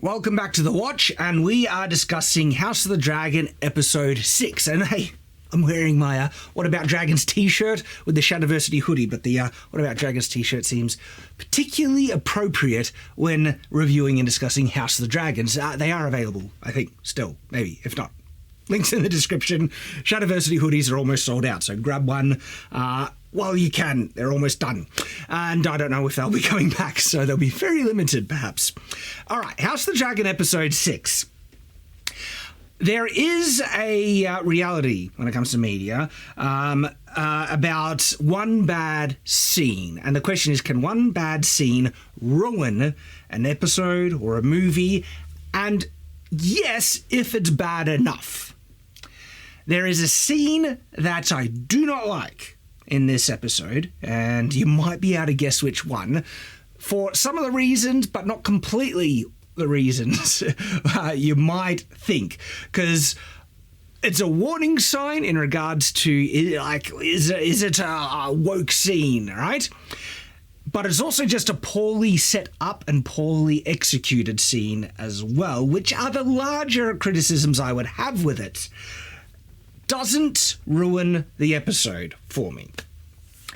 Welcome back to The Watch, and we are discussing House of the Dragon Episode 6. And hey, I'm wearing my What About Dragons t-shirt with the Shadiversity hoodie, but the What About Dragons t-shirt seems particularly appropriate when reviewing and discussing House of the Dragons. They are available, I think, still, maybe, if not. Links in the description. Shadiversity hoodies are almost sold out, so grab one while you can. They're almost done. And I don't know if they'll be coming back, so they'll be very limited, perhaps. All right, House of the Dragon Episode 6. There is a reality when it comes to media about one bad scene. And the question is, can one bad scene ruin an episode or a movie? And yes, if it's bad enough. There is a scene that I do not like in this episode, and you might be able to guess which one, for some of the reasons, but not completely the reasons you might think, because it's a warning sign in regards to, like, is it a woke scene, right? But it's also just a poorly set up and poorly executed scene as well, which are the larger criticisms I would have with it. Doesn't ruin the episode for me.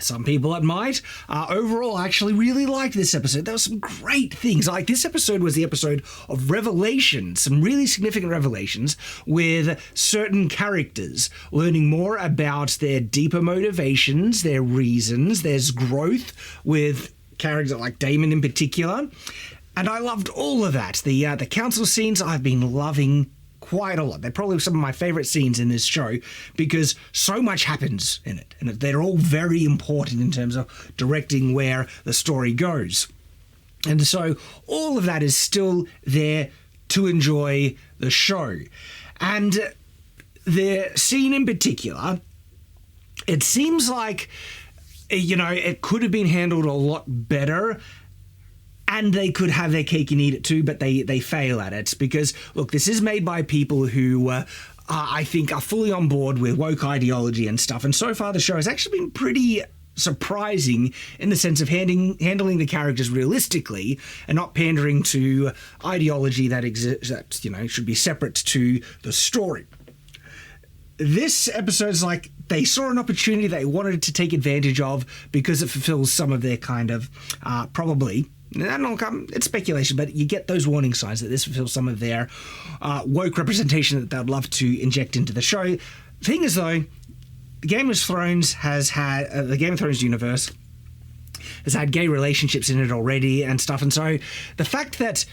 Some people it might. Overall, I actually really liked this episode. There were some great things. Like, this episode was the episode of revelations, some really significant revelations with certain characters, learning more about their deeper motivations, their reasons. There's growth with characters like Daemon in particular. And I loved all of that. The council scenes I've been loving quite a lot. They're probably some of my favorite scenes in this show because so much happens in it, and they're all very important in terms of directing where the story goes. And so all of that is still there to enjoy the show. And the scene in particular, it seems like, you know, it could have been handled a lot better. And they could have their cake and eat it too, but they fail at it because, look, this is made by people who I think are fully on board with woke ideology and stuff. And so far the show has actually been pretty surprising in the sense of handling the characters realistically and not pandering to ideology that exists, that, you know, should be separate to the story. This episode's like they saw an opportunity they wanted to take advantage of because it fulfills some of their kind of probably. It's speculation, but you get those warning signs that this fulfills some of their woke representation that they'd love to inject into the show. The thing is, though, the Game of Thrones universe has had gay relationships in it already and stuff, and so the fact that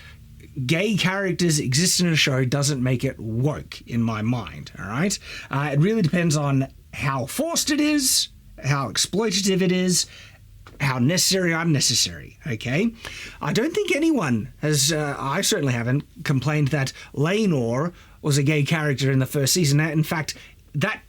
gay characters exist in a show doesn't make it woke in my mind, all right? It really depends on how forced it is, how exploitative it is, how necessary or unnecessary, okay? I don't think anyone has, I certainly haven't, complained that Laenor was a gay character in the first season. In fact, that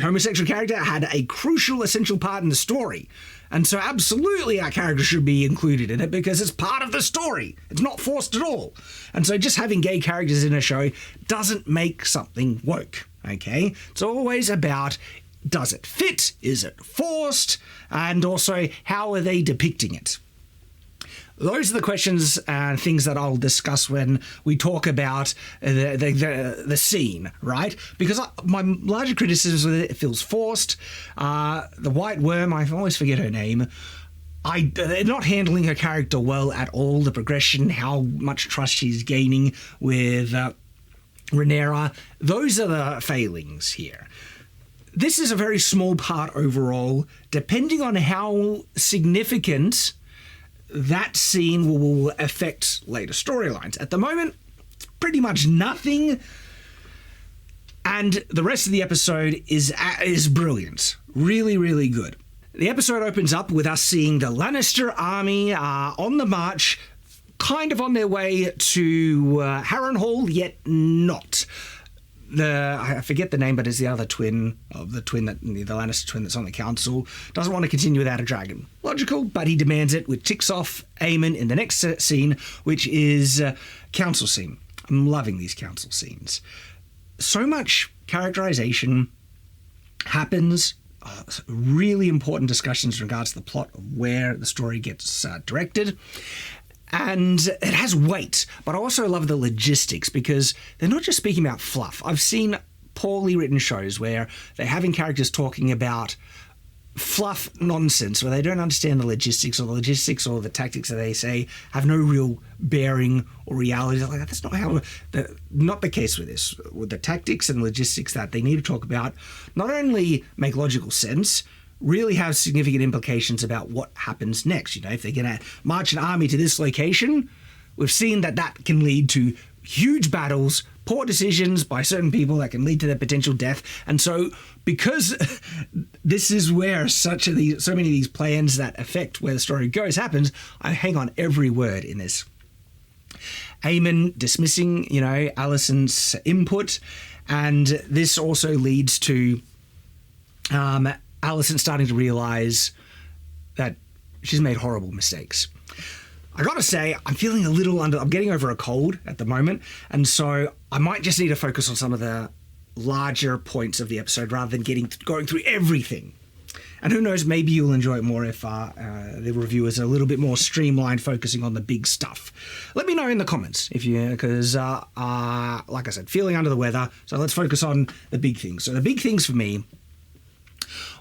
homosexual character had a crucial, essential part in the story. And so absolutely our character should be included in it because it's part of the story. It's not forced at all. And so just having gay characters in a show doesn't make something woke, okay? It's always about, does it fit? Is it forced? And also, how are they depicting it? Those are the questions and things that I'll discuss when we talk about the scene, right? Because my larger criticism with it feels forced. The White Worm, I always forget her name. They're not handling her character well at all. The progression, how much trust she's gaining with Rhaenyra. Those are the failings here. This is a very small part overall, depending on how significant that scene will affect later storylines. At the moment, it's pretty much nothing, and the rest of the episode is brilliant. Really, really good. The episode opens up with us seeing the Lannister army on the march, kind of on their way to Harrenhal, yet not. I forget the name, but it's the other twin of the Lannister twin that's on the council. Doesn't want to continue without a dragon. Logical, but he demands it, which ticks off Aemon in the next scene, which is council scene. I'm loving these council scenes. So much characterization happens. Really important discussions in regards to the plot of where the story gets directed. And it has weight, but I also love the logistics because they're not just speaking about fluff. I've seen poorly written shows where they're having characters talking about fluff nonsense where they don't understand the logistics or the tactics that they say have no real bearing or reality. Like, that's not not the case with this. With the tactics and logistics that they need to talk about not only make logical sense, really have significant implications about what happens next. You know, if they're going to march an army to this location, we've seen that can lead to huge battles, poor decisions by certain people that can lead to their potential death. And so because this is where so many of these plans that affect where the story goes happens, I hang on every word in this. Eamon dismissing, Alicent's input, and this also leads to Alicent starting to realise that she's made horrible mistakes. I gotta say, I'm feeling I'm getting over a cold at the moment, and so I might just need to focus on some of the larger points of the episode rather than going through everything. And who knows, maybe you'll enjoy it more if the review is a little bit more streamlined, focusing on the big stuff. Let me know in the comments because like I said, feeling under the weather, so let's focus on the big things. So the big things for me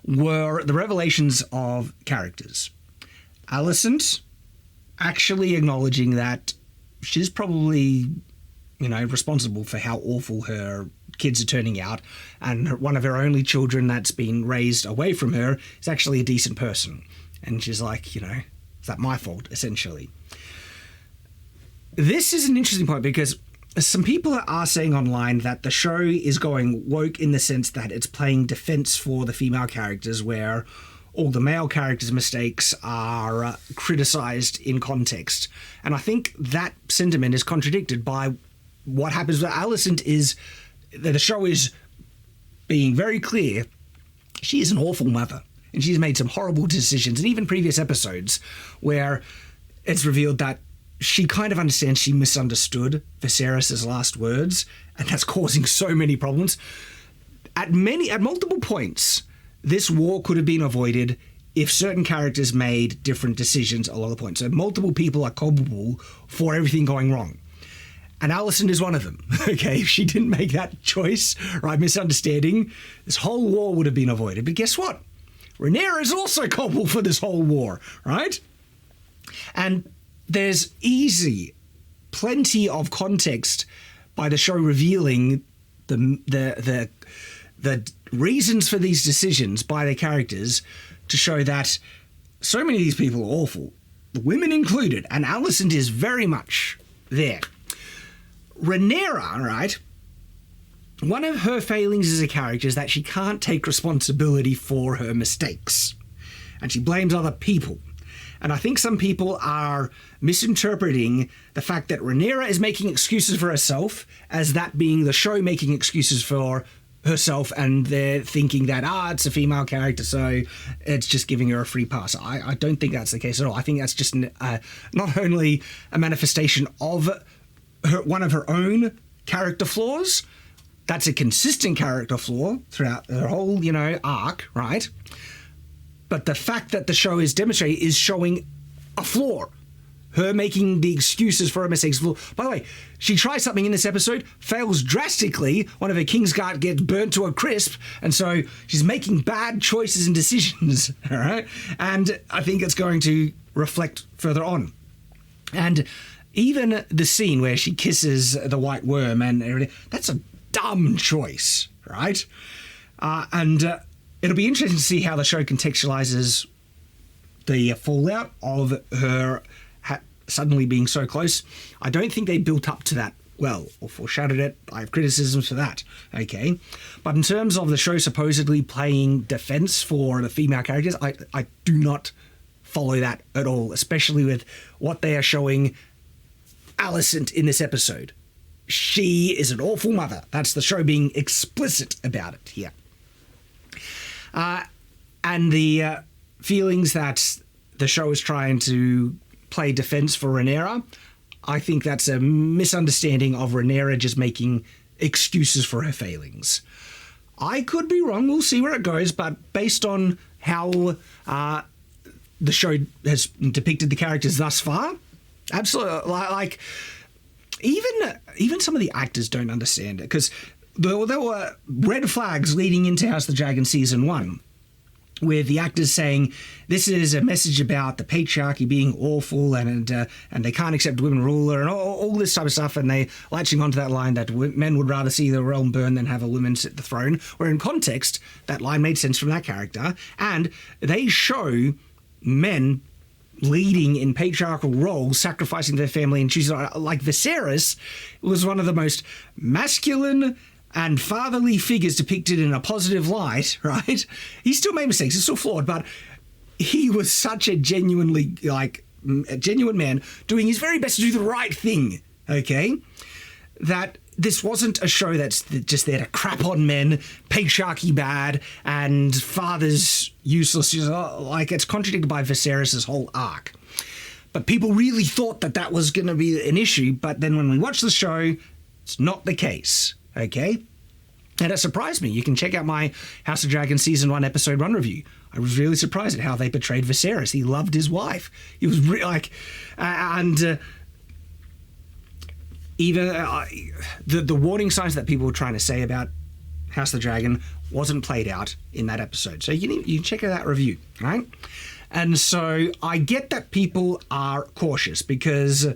were the revelations of characters. Alicent actually acknowledging that she's probably, responsible for how awful her kids are turning out, and one of her only children that's been raised away from her is actually a decent person. And she's like, is that my fault, essentially? This is an interesting point because some people are saying online that the show is going woke in the sense that it's playing defense for the female characters, where all the male characters' mistakes are criticized in context. And I think that sentiment is contradicted by what happens with Alicent is that the show is being very clear. She is an awful mother, and she's made some horrible decisions, and even previous episodes where it's revealed that she kind of understands she misunderstood Viserys' last words, and that's causing so many problems. At multiple points, this war could have been avoided if certain characters made different decisions along the point. So multiple people are culpable for everything going wrong. And Alicent is one of them. Okay, if she didn't make that choice, right, misunderstanding, this whole war would have been avoided. But guess what? Rhaenyra is also culpable for this whole war, right? And there's plenty of context by the show revealing the reasons for these decisions by their characters to show that so many of these people are awful, the women included, and Alicent is very much there. Rhaenyra, right, one of her failings as a character is that she can't take responsibility for her mistakes, and she blames other people. And I think some people are misinterpreting the fact that Rhaenyra is making excuses for herself as that being the show making excuses for herself, and they're thinking that, it's a female character, so it's just giving her a free pass. I don't think that's the case at all. I think that's just not only a manifestation of one of her own character flaws, that's a consistent character flaw throughout her whole, arc, right? But the fact that the show is demonstrating is showing a flaw. Her making the excuses for her mistakes. By the way, she tries something in this episode, fails drastically. One of her Kingsguard gets burnt to a crisp, and so she's making bad choices and decisions, all right? And I think it's going to reflect further on. And even the scene where she kisses the white worm and everything, that's a dumb choice, right? It'll be interesting to see how the show contextualizes the fallout of her suddenly being so close. I don't think they built up to that well or foreshadowed it. I have criticisms for that, okay? But in terms of the show supposedly playing defense for the female characters, I do not follow that at all, especially with what they are showing Alicent in this episode. She is an awful mother. That's the show being explicit about it here. And the feelings that the show is trying to play defense for Rhaenyra, I think that's a misunderstanding of Rhaenyra just making excuses for her failings. I could be wrong. We'll see where it goes. But based on how the show has depicted the characters thus far, Absolutely. Like even some of the actors don't understand it, because there were red flags leading into House of the Dragon Season 1, with the actors saying this is a message about the patriarchy being awful and they can't accept women ruler and all this type of stuff, and they latching onto that line that men would rather see the realm burn than have a woman sit the throne, where in context that line made sense from that character, and they show men leading in patriarchal roles, sacrificing their family and choosing, like Viserys was one of the most masculine and fatherly figures depicted in a positive light, right? He still made mistakes, he's still flawed, but he was such a genuine man doing his very best to do the right thing, okay? That this wasn't a show that's just there to crap on men, patriarchy bad, and fathers useless. Like, it's contradicted by Viserys' whole arc. But people really thought that was going to be an issue, but then when we watch the show, it's not the case, okay? And it surprised me. You can check out my House of Dragon Season 1 Episode 1 review. I was really surprised at how they portrayed Viserys. He loved his wife. He was even the warning signs that people were trying to say about House of the Dragon wasn't played out in that episode. So you can check out that review, right? And so I get that people are cautious, because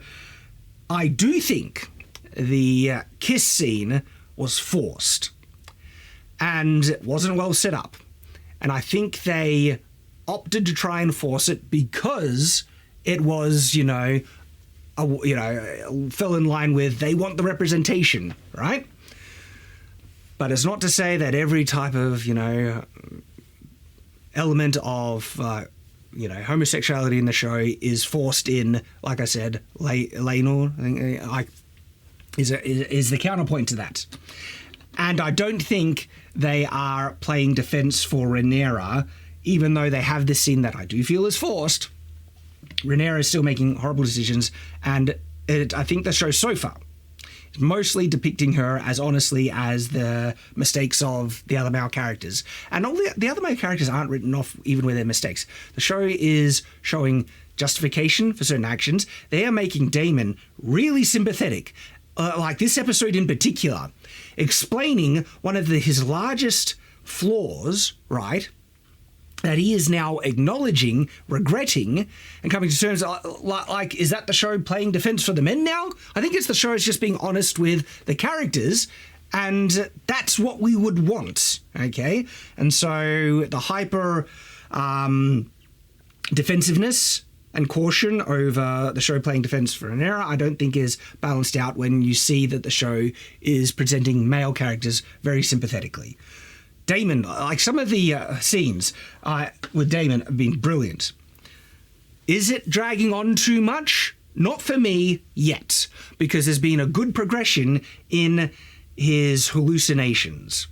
I do think the kiss scene was forced and wasn't well set up. And I think they opted to try and force it because it was, fell in line with they want the representation, right? But it's not to say that every type of, element of, homosexuality in the show is forced in. Like I said, Laenor is the counterpoint to that. And I don't think they are playing defense for Rhaenyra, even though they have this scene that I do feel is forced. Rhaenyra is still making horrible decisions, and I think the show so far is mostly depicting her as honestly as the mistakes of the other male characters. And all the other male characters aren't written off even with their mistakes. The show is showing justification for certain actions. They are making Daemon really sympathetic. Like this episode in particular, explaining one of his largest flaws, right? That he is now acknowledging, regretting, and coming to terms, like, is that the show playing defense for the men now? I think it's the show is just being honest with the characters, and that's what we would want, okay? And so the hyper defensiveness and caution over the show playing defense for Rhaenyra, I don't think is balanced out when you see that the show is presenting male characters very sympathetically. Daemon, like some of the scenes with Daemon have been brilliant. Is it dragging on too much? Not for me yet, because there's been a good progression in his hallucinations.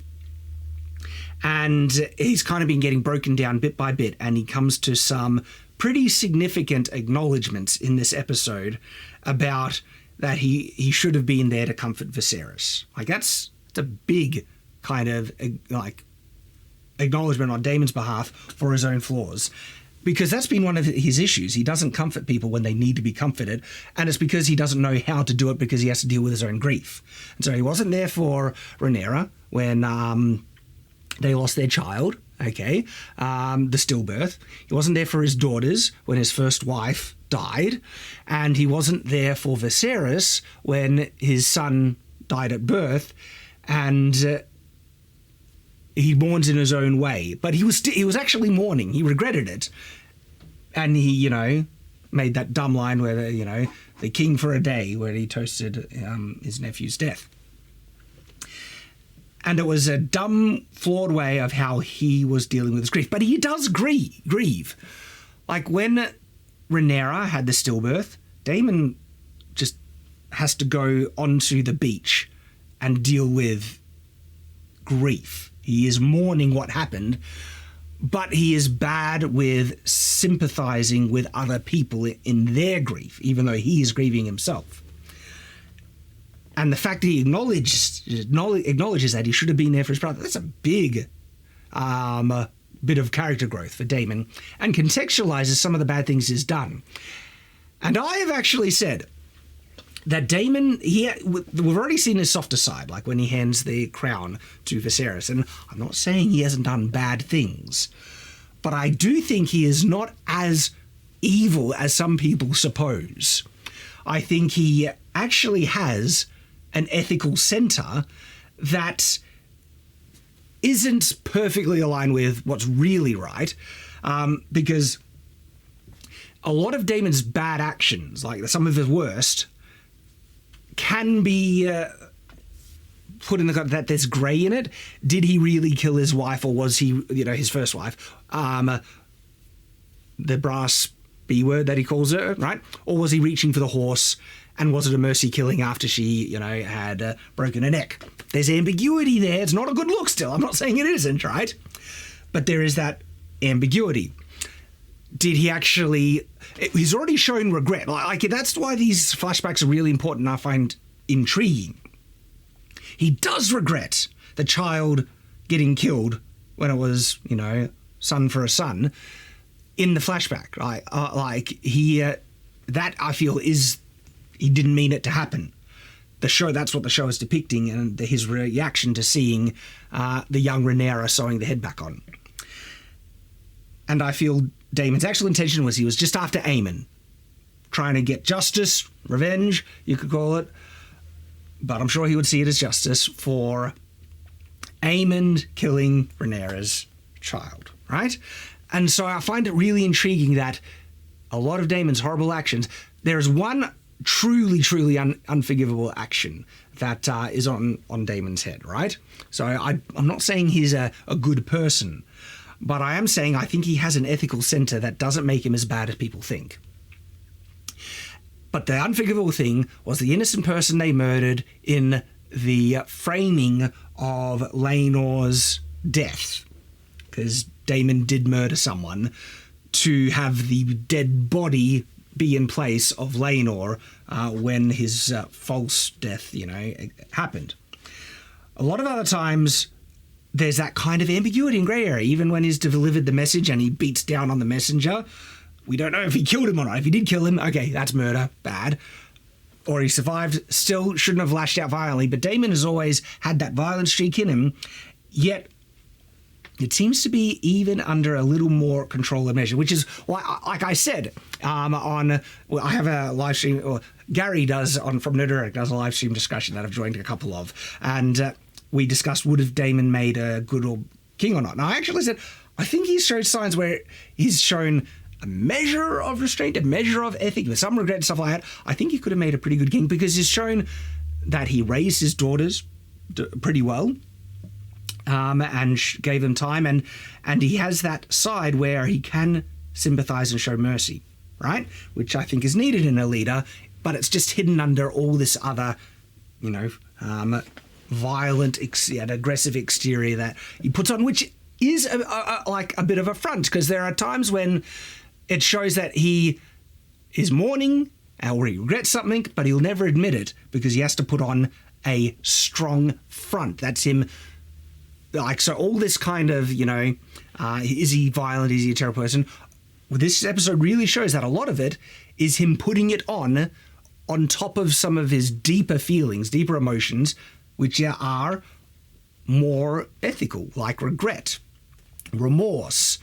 And he's kind of been getting broken down bit by bit, and he comes to some pretty significant acknowledgements in this episode about that he should have been there to comfort Viserys. Like that's a big kind of like acknowledgement on Daemon's behalf for his own flaws, because that's been one of his issues. He doesn't comfort people when they need to be comforted, and it's because he doesn't know how to do it because he has to deal with his own grief. And so he wasn't there for Rhaenyra when they lost their child, okay, the stillbirth. He wasn't there for his daughters when his first wife died, and he wasn't there for Viserys when his son died at birth, and he mourns in his own way. But he was actually mourning. He regretted it, and he, made that dumb line where the king for a day, where he toasted his nephew's death. And it was a dumb, flawed way of how he was dealing with his grief. But he does grieve. Like when Rhaenyra had the stillbirth, Daemon just has to go onto the beach and deal with grief. He is mourning what happened, but he is bad with sympathizing with other people in their grief, even though he is grieving himself. And the fact that he acknowledges that he should have been there for his brother, that's a big bit of character growth for Daemon, and contextualizes some of the bad things he's done. And I have actually said that Daemon, we've already seen his softer side, like when he hands the crown to Viserys. And I'm not saying he hasn't done bad things, but I do think he is not as evil as some people suppose. I think he actually has an ethical center that isn't perfectly aligned with what's really right, because a lot of Daemon's bad actions, like some of his worst, can be put in that there's grey in it. Did he really kill his wife, or was he, his first wife, the brass B word that he calls her, right? Or was he reaching for the horse, and was it a mercy killing after she, had broken her neck? There's ambiguity there. It's not a good look still. I'm not saying it isn't, right? But there is that ambiguity. Did he actually... He's already shown regret. Like that's why these flashbacks are really important and I find intriguing. He does regret the child getting killed when it was, son for a son in the flashback. Right? That I feel is... He didn't mean it to happen. That's what the show is depicting, and his reaction to seeing the young Rhaenyra sewing the head back on. And I feel Daemon's actual intention was he was just after Aemon, trying to get justice, revenge, you could call it. But I'm sure he would see it as justice for Aemon killing Rhaenyra's child, right? And so I find it really intriguing that a lot of Daemon's horrible actions, there's one truly unforgivable action that is on Daemon's head, right? So I'm not saying he's a good person, but I am saying I think he has an ethical center that doesn't make him as bad as people think. But the unforgivable thing was the innocent person they murdered in the framing of Laenor's death, because Daemon did murder someone to have the dead body be in place of Laenor when his false death, happened. A lot of other times, there's that kind of ambiguity and grey area. Even when he's delivered the message and he beats down on the messenger, we don't know if he killed him or not. If he did kill him, okay, that's murder, bad. Or he survived, still shouldn't have lashed out violently. But Daemon has always had that violent streak in him, yet it seems to be even under a little more control and measure, which is why, like I said, I have a live stream, or Gary does from No Direct, does a live stream discussion that I've joined a couple of, and we discussed would have Daemon made a good or king or not. And I actually said, I think he's showed signs where he's shown a measure of restraint, a measure of ethic, with some regret and stuff like that. I think he could have made a pretty good king because he's shown that he raised his daughters pretty well. And gave them time, and he has that side where he can sympathize and show mercy, right? Which I think is needed in a leader, but it's just hidden under all this other, violent and aggressive exterior that he puts on, which is like a bit of a front, because there are times when it shows that he is mourning or he regrets something, but he'll never admit it because he has to put on a strong front. That's him. So all this kind of, is he violent? Is he a terrible person? Well, this episode really shows that a lot of it is him putting it on top of some of his deeper feelings, deeper emotions, which are more ethical, like regret, remorse,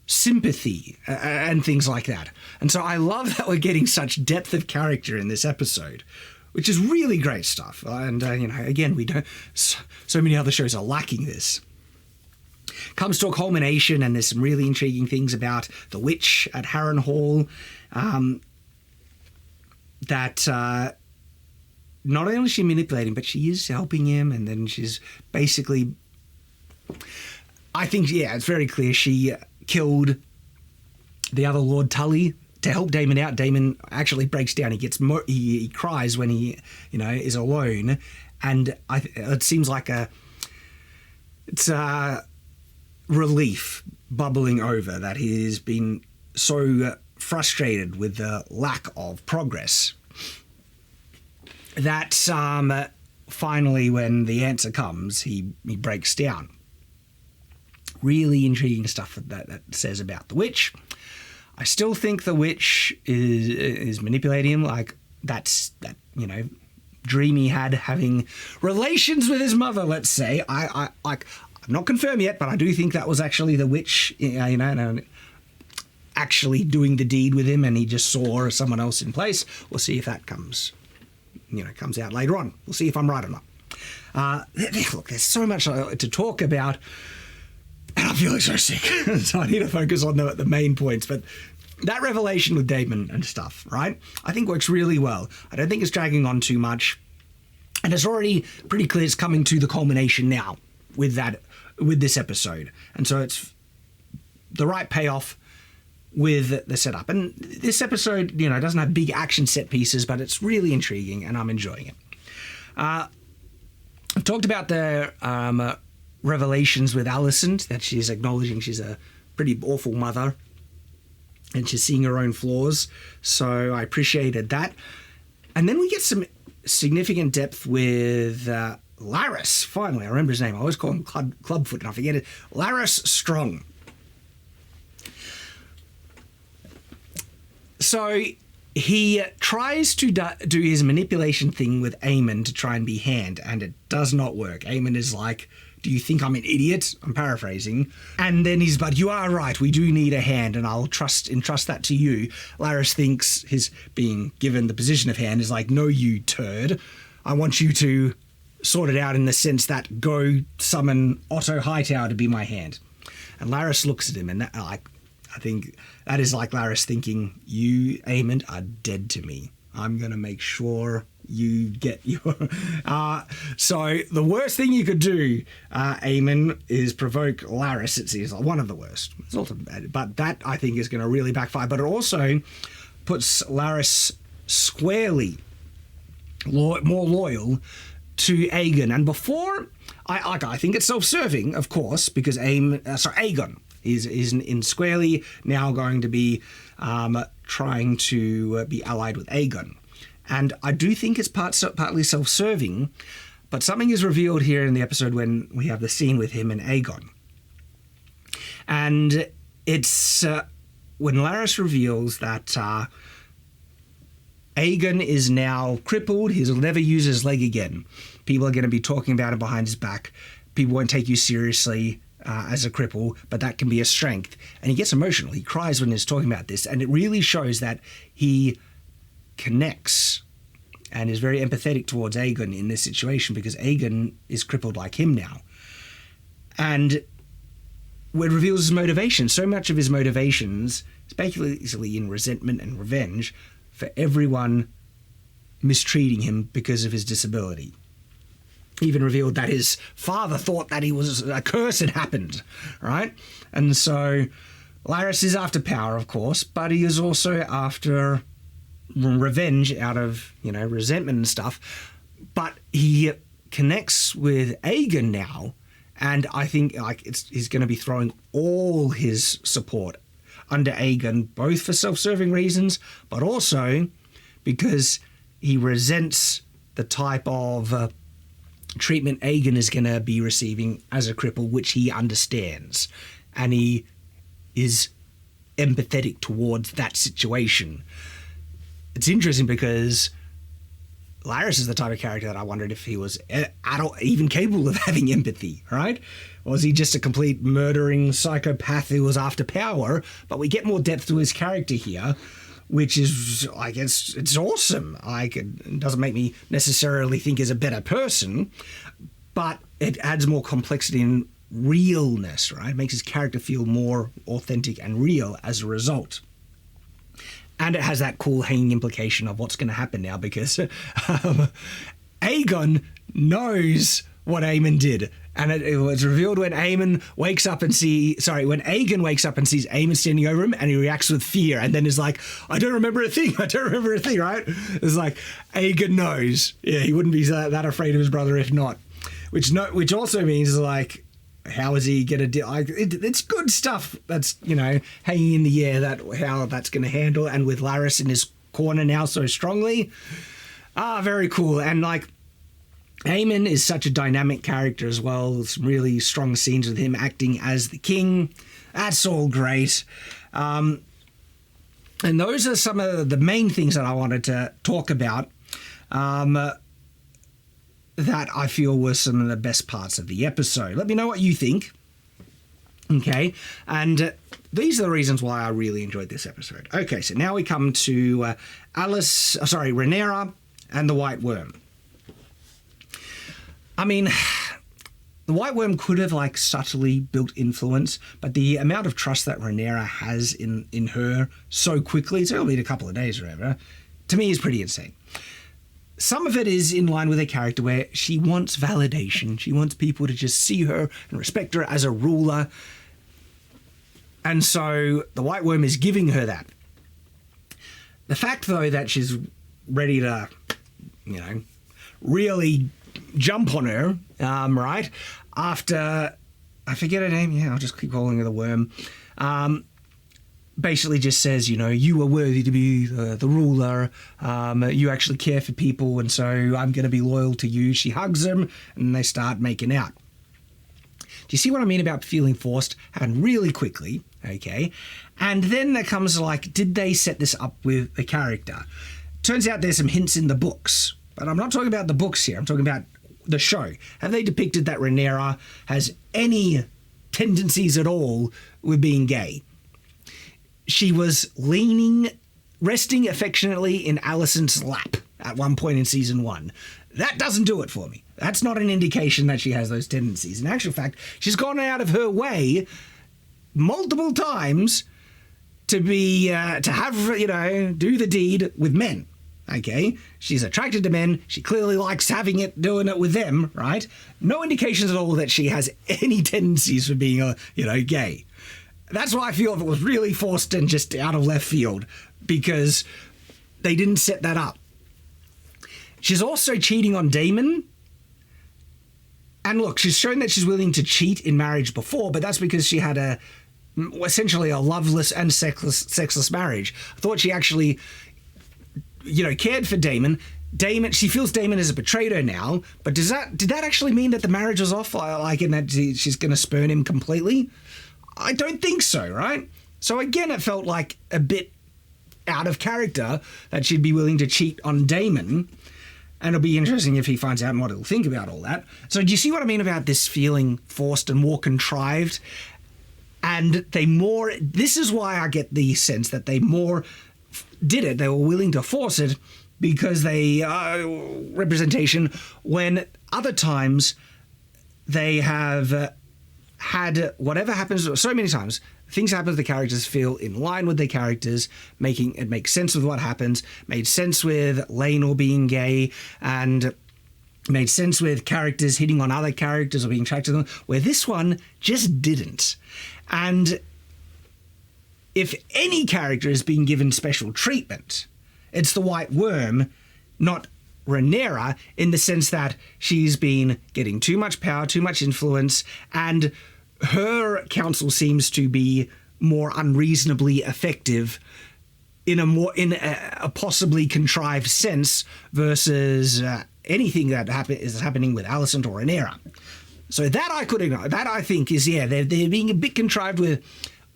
sympathy, and things like that. And so I love that we're getting such depth of character in this episode, which is really great stuff. And, again, we don't... So many other shows are lacking this. Comes to a culmination, and there's some really intriguing things about the witch at Harrenhal that not only is she manipulating, but she is helping him, and then she's basically... I think, it's very clear she killed the other Lord Tully to help Daemon out. Daemon actually breaks down. He cries when he, is alone, and it seems like it's a relief bubbling over that he's been so frustrated with the lack of progress that finally, when the answer comes, he breaks down. Really intriguing stuff that says about the witch. I still think the witch is manipulating him. Like that dream he had having relations with his mother. Let's say I'm not confirmed yet, but I do think that was actually the witch. Actually doing the deed with him, and he just saw someone else in place. We'll see if that comes out later on. We'll see if I'm right or not. Look, there's so much to talk about, and I'm feeling so sick, so I need to focus on the main points. But that revelation with Damon and stuff, right, I think works really well. I don't think it's dragging on too much, and it's already pretty clear it's coming to the culmination now with this episode, and so it's the right payoff with the setup. And this episode, doesn't have big action set pieces, but it's really intriguing, and I'm enjoying it. I've talked about the revelations with Allison, that she's acknowledging she's a pretty awful mother, and she's seeing her own flaws, so I appreciated that. And then we get some significant depth with Laris. Finally, I remember his name. I always call him Clubfoot, and I forget it. Laris Strong. So he tries to do his manipulation thing with Eamon to try and be Hand, and it does not work. Eamon is like, do you think I'm an idiot? I'm paraphrasing. And then but you are right, we do need a hand, and I'll entrust that to you. Laris thinks his being given the position of Hand is like, no, you turd. I want you to sort it out in the sense that go summon Otto Hightower to be my hand. And Laris looks at him, and I think that is like Laris thinking, you, Eamon, are dead to me. I'm going to make sure you get your... So the worst thing you could do, Eamon, is provoke Laris. It's one of the worst. It's also bad, but that, I think, is going to really backfire. But it also puts Laris squarely more loyal to Aegon. And before... I think it's self-serving, of course, because Aegon is in squarely now going to be trying to be allied with Aegon. And I do think it's partly self-serving, but something is revealed here in the episode when we have the scene with him and Aegon. And it's when Laris reveals that Aegon is now crippled, he'll never use his leg again. People are going to be talking about him behind his back. People won't take you seriously as a cripple, but that can be a strength. And he gets emotional. He cries when he's talking about this, and it really shows that he connects and is very empathetic towards Aegon in this situation, because Aegon is crippled like him now. And it reveals his motivation. So much of his motivations is basically in resentment and revenge for everyone mistreating him because of his disability. Even revealed that his father thought that a curse had happened, right? And so Laris is after power, of course, but he is also after revenge out of, resentment and stuff. But he connects with Aegon now, and I think he's going to be throwing all his support under Aegon, both for self-serving reasons, but also because he resents the type of treatment Aegon is going to be receiving as a cripple, which he understands, and he is empathetic towards that situation. It's interesting because Laris is the type of character that I wondered if he was even capable of having empathy, right? Or was he just a complete murdering psychopath who was after power? But we get more depth to his character here, which is, I guess, it's awesome. It doesn't make me necessarily think he's a better person, but it adds more complexity and realness, right? It makes his character feel more authentic and real as a result. And it has that cool hanging implication of what's going to happen now, because Aegon knows what Aemon did. And it was revealed when Aegon wakes up and sees Aemon standing over him, and he reacts with fear, and then is like, I don't remember a thing, right? It's like, Aegon knows. Yeah, he wouldn't be that afraid of his brother if not. Which also means, like, how is he going to deal? It's good stuff that's, hanging in the air, how that's going to handle. And with Laris in his corner now so strongly, very cool. And, like, Aemon is such a dynamic character as well. Some really strong scenes with him acting as the king. That's all great. And those are some of the main things that I wanted to talk about that I feel were some of the best parts of the episode. Let me know what you think. Okay, and these are the reasons why I really enjoyed this episode. Okay, so now we come to Rhaenyra and the White Worm. I mean, the White Worm could have like subtly built influence, but the amount of trust that Rhaenyra has in her so quickly, it's only been a couple of days or whatever, to me is pretty insane. Some of it is in line with her character where she wants validation. She wants people to just see her and respect her as a ruler. And so the White Worm is giving her that. The fact, though, that she's ready to, really jump on her, right? After, I forget her name, I'll just keep calling her the Worm. Basically just says, you are worthy to be the ruler. You actually care for people, and so I'm going to be loyal to you. She hugs him, and they start making out. Do you see what I mean about feeling forced? Happened really quickly, okay? And then there comes did they set this up with the character? Turns out there's some hints in the books, but I'm not talking about the books here. I'm talking about the show. Have they depicted that Rhaenyra has any tendencies at all with being gay? She was resting affectionately in Alicent's lap at one point in season 1. That doesn't do it for me. That's not an indication that she has those tendencies. In actual fact, she's gone out of her way multiple times to be, to have, do the deed with men. Okay, she's attracted to men. She clearly likes doing it with them, right? No indications at all that she has any tendencies for being, gay. That's why I feel it was really forced and just out of left field, because they didn't set that up. She's also cheating on Daemon. And look, she's shown that she's willing to cheat in marriage before, but that's because she had essentially a loveless and sexless marriage. I thought she actually, cared for Daemon. She feels Daemon has betrayed her now, but did that actually mean that the marriage was off, and that she's going to spurn him completely? I don't think so, right? So again, it felt like a bit out of character that she'd be willing to cheat on Daemon. And it'll be interesting if he finds out and what he'll think about all that. So do you see what I mean about this feeling forced and more contrived? And this is why I get the sense that they more did it. They were willing to force it because they representation, when other times they have had whatever happens so many times, things happen to the characters feel in line with their characters, making it make sense with what happens, made sense with Laenor being gay, and made sense with characters hitting on other characters or being attracted to them, where this one just didn't. And if any character is being given special treatment, it's the White Worm, not Rhaenyra, in the sense that she's been getting too much power, too much influence, and her counsel seems to be more unreasonably effective in a possibly contrived sense versus anything that is happening with Alicent or Rhaenyra. So that I could ignore. That I think is, they're being a bit contrived with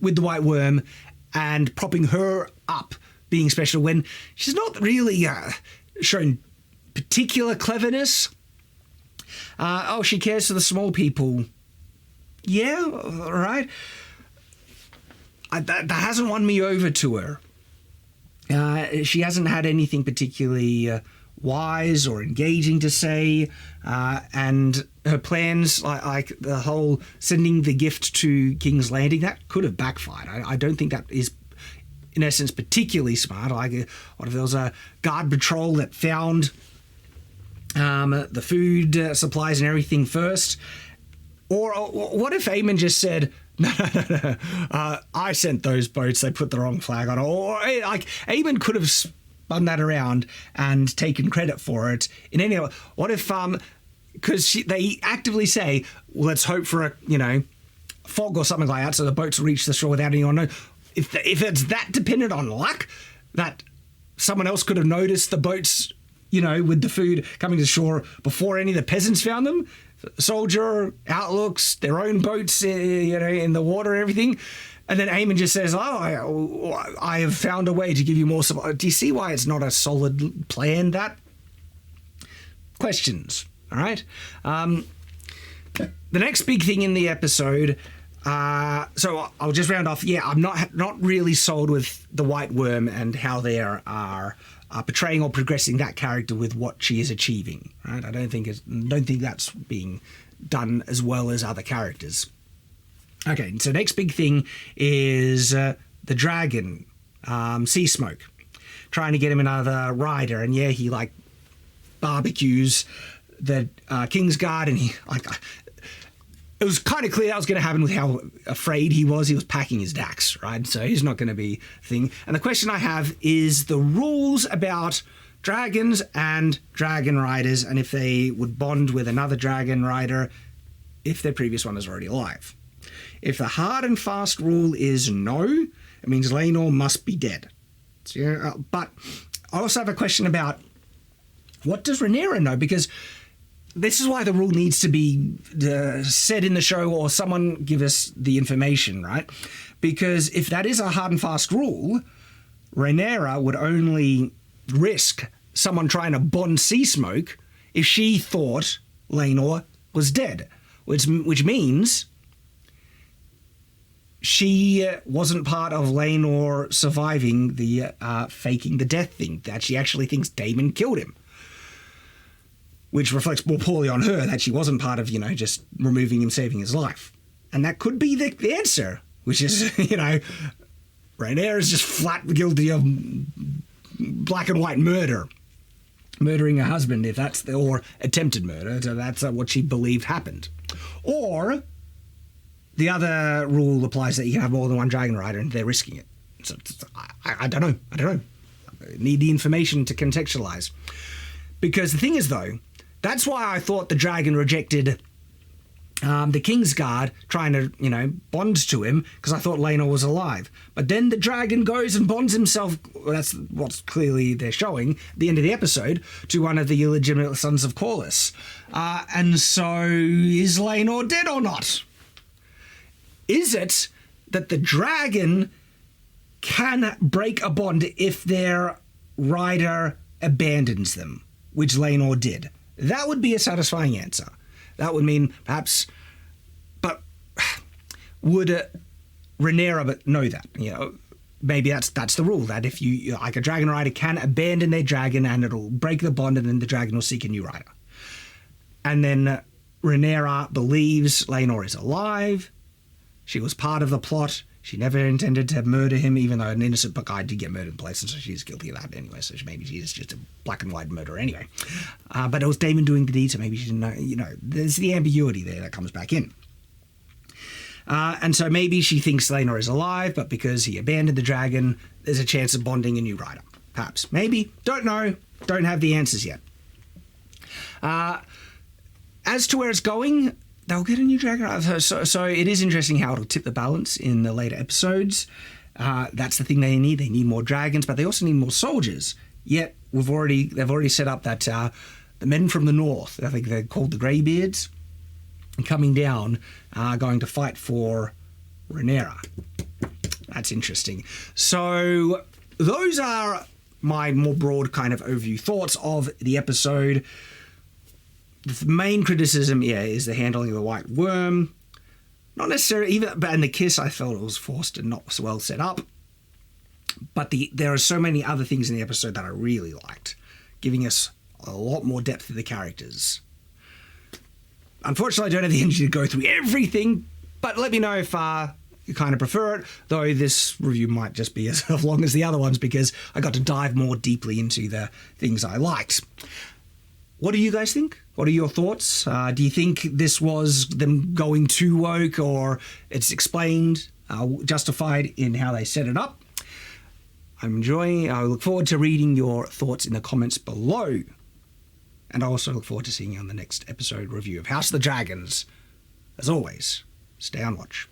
the White Worm and propping her up being special when she's not really shown particular cleverness. She cares for the small people. Yeah, all right. That hasn't won me over to her. She hasn't had anything particularly wise or engaging to say, and her plans, like the whole sending the gift to King's Landing, that could have backfired. I don't think that is, in essence, particularly smart. What if there was a guard patrol that found the food supplies and everything first? Or what if Aemon just said, no, I sent those boats, they put the wrong flag on it. Or Aemon could have spun that around and taken credit for it in any way. What if, because they actively say, well, let's hope for a, fog or something like that so the boats reach the shore without anyone knowing. If it's that dependent on luck, that someone else could have noticed the boats, with the food coming to shore before any of the peasants found them, soldier outlooks, their own boats, in the water and everything, And then Eamon just says, I have found a way to give you more support. Do you see why it's not a solid plan, that? Questions, all right? The next big thing in the episode, so I'll just round off. Yeah, I'm not really sold with the White Worm and how they are portraying or progressing that character with what she is achieving, right? I don't think that's being done as well as other characters. Okay, so next big thing is the dragon, Sea Smoke, trying to get him another rider, and yeah, he like barbecues the Kingsguard, and he like. It was kind of clear that was going to happen with how afraid he was. He was packing his Dax, right? So he's not going to be a thing. And the question I have is the rules about dragons and dragon riders, and if they would bond with another dragon rider if their previous one is already alive. If the hard and fast rule is no, it means Laenor must be dead. So, but I also have a question about what does Rhaenyra know? Because this is why the rule needs to be said in the show, or someone give us the information, right? Because if that is a hard and fast rule, Rhaenyra would only risk someone trying to bond Sea Smoke if she thought Laenor was dead, which means she wasn't part of Laenor surviving the faking the death thing, that she actually thinks Daemon killed him. Which reflects more poorly on her, that she wasn't part of, just removing him, saving his life. And that could be the answer, which is, Rhaenyra is just flat guilty of black and white murder. Murdering her husband, or attempted murder, so that's what she believed happened. Or the other rule applies that you can have more than one dragon rider and they're risking it. So I don't know. I need the information to contextualize. Because the thing is, though, that's why I thought the dragon rejected the Kingsguard trying to, bond to him, because I thought Laenor was alive. But then the dragon goes and bonds himself, that's what's clearly they're showing, at the end of the episode, to one of the illegitimate sons of Corlys. And so, is Laenor dead or not? Is it that the dragon can break a bond if their rider abandons them, which Laenor did? That would be a satisfying answer. That would mean perhaps, but would Rhaenyra know that? Maybe that's the rule, that if you like, a dragon rider can abandon their dragon and it'll break the bond, and then the dragon will seek a new rider. And then Rhaenyra believes Laenor is alive. She was part of the plot. She never intended to murder him, even though an innocent guy did get murdered in place, and so she's guilty of that anyway. So maybe she's just a black and white murderer anyway. But it was Daemon doing the deed, so maybe she didn't know. There's the ambiguity there that comes back in. And so maybe she thinks Laenor is alive, but because he abandoned the dragon, there's a chance of bonding a new rider. Perhaps. Maybe. Don't know. Don't have the answers yet. As to where it's going, they'll get a new dragon. So it is interesting how it'll tip the balance in the later episodes. That's the thing they need. They need more dragons, but they also need more soldiers. Yet they've already set up that the men from the north, I think they're called the Greybeards, coming down, are going to fight for Rhaenyra. That's interesting. So those are my more broad kind of overview thoughts of the episode. The main criticism, is the handling of the White Worm. Not necessarily, and the kiss, I felt it was forced and not so well set up. But there are so many other things in the episode that I really liked, giving us a lot more depth to the characters. Unfortunately, I don't have the energy to go through everything, but let me know if you kind of prefer it, though this review might just be as long as the other ones, because I got to dive more deeply into the things I liked. What do you guys think? What are your thoughts? Do you think this was them going too woke, or it's explained, justified in how they set it up? I'm enjoying. I look forward to reading your thoughts in the comments below. And I also look forward to seeing you on the next episode review of House of the Dragons. As always, stay on watch.